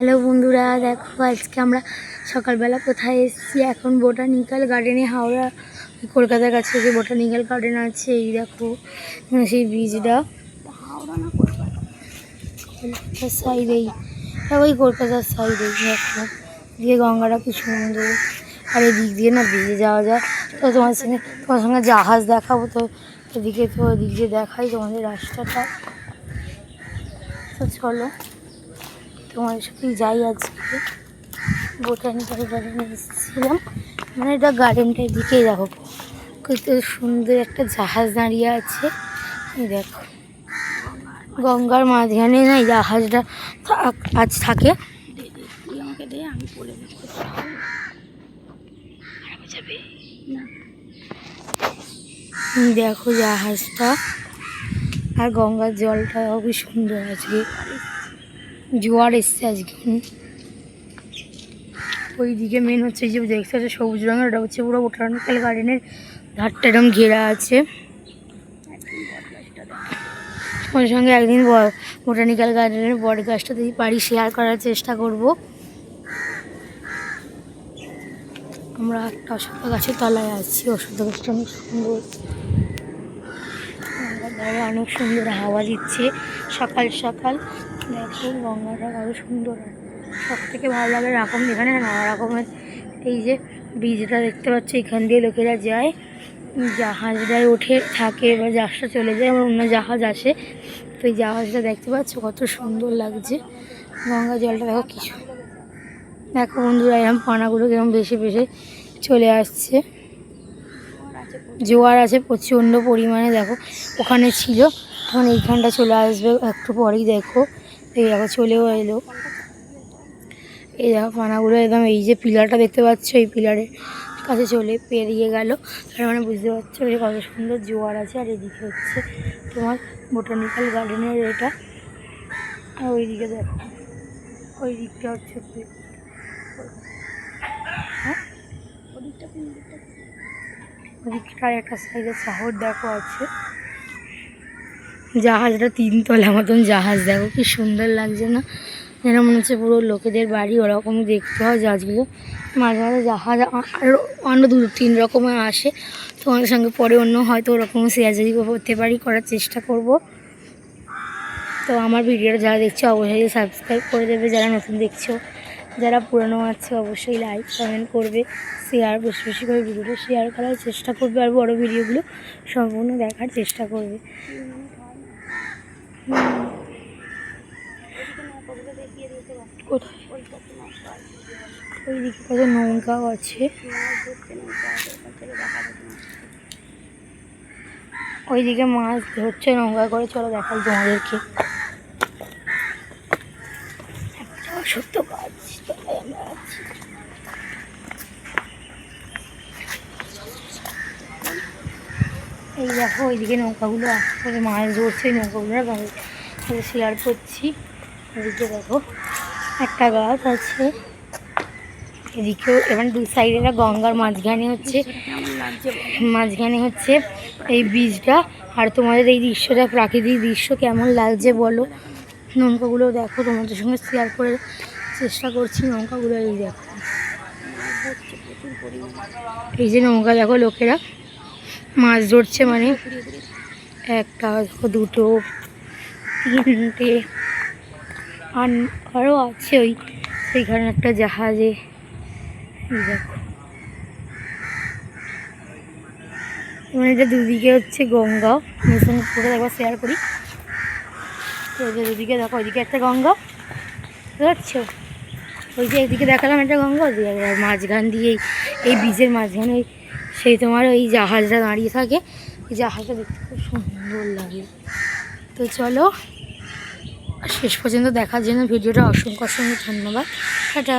Hello বন্ধুরা, দেখো আজকে আমরা সকালবেলা কোথায় এসেছি। এখন বোটানিক্যাল গার্ডেনে, হাওড়া কলকাতার কাছে যে বোটানিক্যাল গার্ডেন আছে, এই দেখো সেই ব্রিজটা কলকাতার সাইডেই, ওই কলকাতার সাইডেই দেখো দিয়ে গঙ্গাটা কি সুন্দর। আর এই দিক দিয়ে না ব্রিজে যাওয়া যায়। তো তোমার সঙ্গে জাহাজ দেখাবো, তো এদিকে তো ওই দিক দিয়ে দেখাই তোমাদের রাস্তাটা। তো চলো তোমাদের সাথেই যাই। আজকে বোটানিক্যাল গার্ডেনে এসেছিলাম, মানে এটা গার্ডেনটার দিকেই দেখো কত সুন্দর একটা জাহাজ দাঁড়িয়ে আছে। এই দেখো গঙ্গার মাঝখানে না এই জাহাজটা আজ থাকে। দেখো জাহাজটা আর গঙ্গার জলটা খুবই সুন্দর। আজকে জোয়ার এসছে আজকে। ওইদিকে মেন হচ্ছে যে দেখতে হচ্ছে সবুজ রঙের, ওটা হচ্ছে পুরো বোটানিক্যাল গার্ডেনের ধারটা এরকম ঘেরা আছে। ওর সঙ্গে একদিন বোটানিক্যাল গার্ডেনের বট গাছটা যদি পারি শেয়ার করার চেষ্টা করব। আমরা একটা অশ্বত্থ গাছের তলায় আছি। অশ্বত্থ গাছটা অনেক সুন্দর, অনেক সুন্দর হাওয়া দিচ্ছে সকাল সকাল। দেখো গঙ্গাটা আরও সুন্দর। সব থেকে ভালো লাগে এরকম এখানে নানা রকমের এই যে ব্রিজটা দেখতে পাচ্ছ, এখান দিয়ে লোকেরা যায়, জাহাজটায় ওঠে থাকে, এবার জাহাজটা চলে যায়, আবার অন্য জাহাজ আসে। তো এই জাহাজটা দেখতে পাচ্ছ কত সুন্দর লাগছে। গঙ্গা জলটা দেখো কিছু, দেখো বন্ধুরা এরকম পানাগুলো কিরকম ভেসে ভেসে চলে আসছে। জোয়ার আছে প্রচণ্ড পরিমাণে, দেখো ওখানে ছিল, এখন এইখানটা চলে আসবে একটু পরেই। দেখো এই দেখো চলেও এলো। এই দেখো পানাগুলো একদম, এই যে পিলারটা দেখতে পাচ্ছ, এই পিলারের কাছে চলে পেরিয়ে গেল। তার মানে বুঝতে পারছো যে কত সুন্দর জোয়ার আছে। আর এদিকে হচ্ছে তোমার বোটানিক্যাল গার্ডেনের এটা। আর ওইদিকে দেখো, ওই দিকটা হচ্ছে ওদিকটার একটা সাইডে শহর দেখো আছে। জাহাজটা 3 তলা মতন জাহাজ, দেখো কি সুন্দর লাগছে না? যেন মনে হচ্ছে পুরো লোকেদের বাড়ি, ওরকমই দেখতে হয় জাহাজগুলো। মাঝে মাঝে জাহাজ আরও অন্য 2-3 রকমের আসে, তোমাদের সঙ্গে পরে অন্য হয়তো ওরকম শেয়ার যদি করতে পারি, করার চেষ্টা করব। তো আমার ভিডিওটা যারা দেখছো অবশ্যই সাবস্ক্রাইব করে দেবে, যারা নতুন দেখছো, যারা পুরনো আছে অবশ্যই লাইক কমেন্ট করবে, শেয়ার বেশি বেশি করে ভিডিওটা শেয়ার করার চেষ্টা করবে, আর বড় ভিডিওগুলো সম্পূর্ণ দেখার চেষ্টা করবে। কোথায় ওই দিকে কত নৌকাও আছে, ওইদিকে মাছ ধরছে নৌকা করে। চলো দেখাই তোমাদেরকে। সত্য কাজ এই দেখো ওইদিকে নৌকাগুলো আসছে, মাছ ধরছে ওই নৌকাগুলো শেয়ার করছি। এদিকে দেখো একটা গাছ আছে, এদিকেও এবার 2 সাইডে গঙ্গার মাঝখানে হচ্ছে এই ব্রিজটা। আর তোমাদের এই দৃশ্যটা, প্রাকৃতিক দৃশ্য কেমন লাগছে বলো। নৌকাগুলো দেখো, তোমাদের সঙ্গে শেয়ার করে চেষ্টা করছি নৌকাগুলো। এই দেখো এই যে নৌকা, দেখো লোকেরা মাছ ধরছে, মানে 1টা 2টো 3টে আরও আছে ওই সেইখানে একটা জাহাজে। দেখো মানে এটা দুদিকে হচ্ছে গঙ্গা। পুরো একবার শেয়ার করি। তো দুদিকে দেখো, ওইদিকে একটা গঙ্গা দেখছো, ওই যে এদিকে দেখালাম একটা গঙ্গা, ওইদিকে মাঝখান দিয়ে এই ব্রিজের মাঝখানে সেই তোমার ওই জাহাজটা দাঁড়িয়ে থাকে। এই জাহাজটা দেখতে খুব সুন্দর লাগে। তো চলো শেষ পর্যন্ত দেখার জন্য ভিডিওটা অসংখ্য অসংখ্য ধন্যবাদ। টাটা।